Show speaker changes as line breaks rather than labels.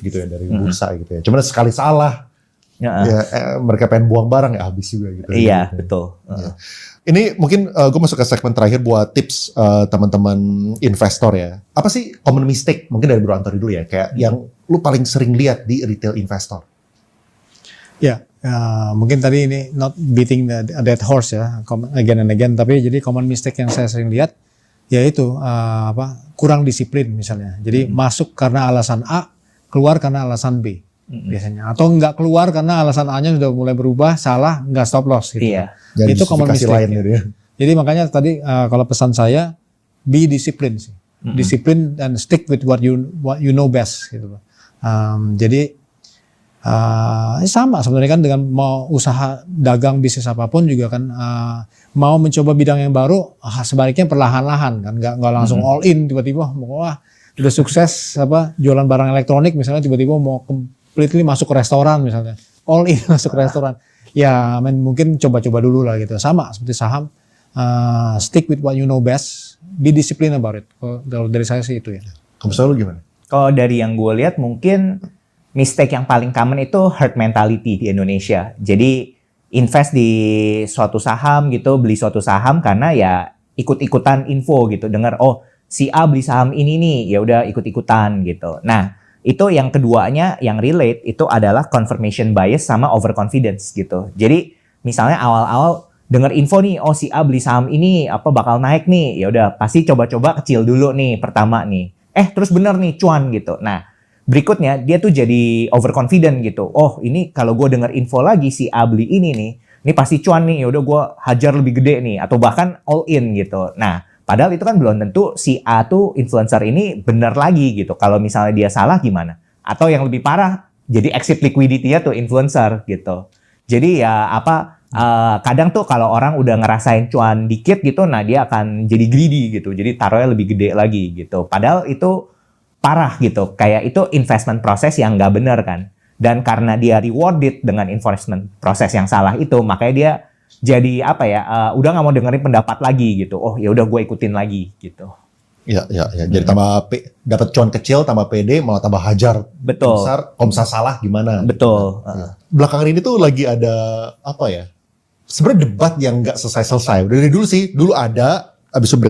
gitu ya dari bursa gitu ya. Cuman sekali salah, mereka pengen buang barang ya habis juga gitu.
Iya,
gitu.
betul.
Ini mungkin gue masuk ke segmen terakhir buat tips teman-teman investor ya. Apa sih common mistake? Mungkin dari Bro Antoni dulu ya. Kayak yang lu paling sering lihat di retail investor.
Ya, mungkin tadi ini not beating the dead horse ya, again and again. Tapi jadi common mistake yang saya sering lihat, yaitu kurang disiplin misalnya. Jadi masuk karena alasan A, keluar karena alasan B biasanya. Atau nggak keluar karena alasan A-nya sudah mulai berubah, salah, nggak stop loss gitu.
Iya.
Itu common mistake.
Lain gitu ya.
Jadi makanya tadi kalau pesan saya, be discipline sih. Disiplin dan stick with what you know best gitu. Jadi sama sebenarnya kan dengan mau usaha dagang bisnis apapun juga kan mau mencoba bidang yang baru sebaliknya perlahan-lahan kan nggak langsung all in tiba-tiba wah udah sukses jualan barang elektronik misalnya tiba-tiba mau completely masuk ke restoran misalnya all in masuk ke restoran ya mungkin coba-coba dulu lah gitu sama seperti saham stick with what you know best be disciplined about it kalau dari saya sih itu ya.
Kamu selalu gimana?
Kalau dari yang gue lihat mungkin mistake yang paling common itu herd mentality di Indonesia. Jadi invest di suatu saham gitu, beli suatu saham karena ya ikut-ikutan info gitu. Dengar si A beli saham ini nih, ya udah ikut-ikutan gitu. Nah, itu yang keduanya yang relate itu adalah confirmation bias sama overconfidence gitu. Jadi misalnya awal-awal dengar info nih, si A beli saham ini bakal naik nih. Ya udah pasti coba-coba kecil dulu nih pertama nih. Terus bener nih cuan gitu. Nah, berikutnya dia tuh jadi overconfident gitu. Ini kalau gue dengar info lagi si A beli ini pasti cuan nih. Yaudah gue hajar lebih gede nih atau bahkan all in gitu. Nah, padahal itu kan belum tentu si A tuh influencer ini benar lagi gitu. Kalau misalnya dia salah gimana? Atau yang lebih parah jadi exit liquidity-nya tuh influencer gitu. Jadi ya kadang tuh kalau orang udah ngerasain cuan dikit gitu, nah dia akan jadi greedy gitu. Jadi taruhnya lebih gede lagi gitu. Padahal itu parah gitu, kayak itu investment proses yang nggak benar kan. Dan karena dia rewarded dengan investment proses yang salah itu, makanya dia jadi udah nggak mau dengerin pendapat lagi gitu. Ya udah gue ikutin lagi gitu.
Ya. Jadi tambah dapat cuan kecil, tambah pede, malah tambah hajar.
Betul.
Besar, kalau misal salah gimana?
Betul.
Belakangan ini tuh lagi ada sebenarnya debat yang nggak selesai. Dari dulu sih, dulu ada, abis itu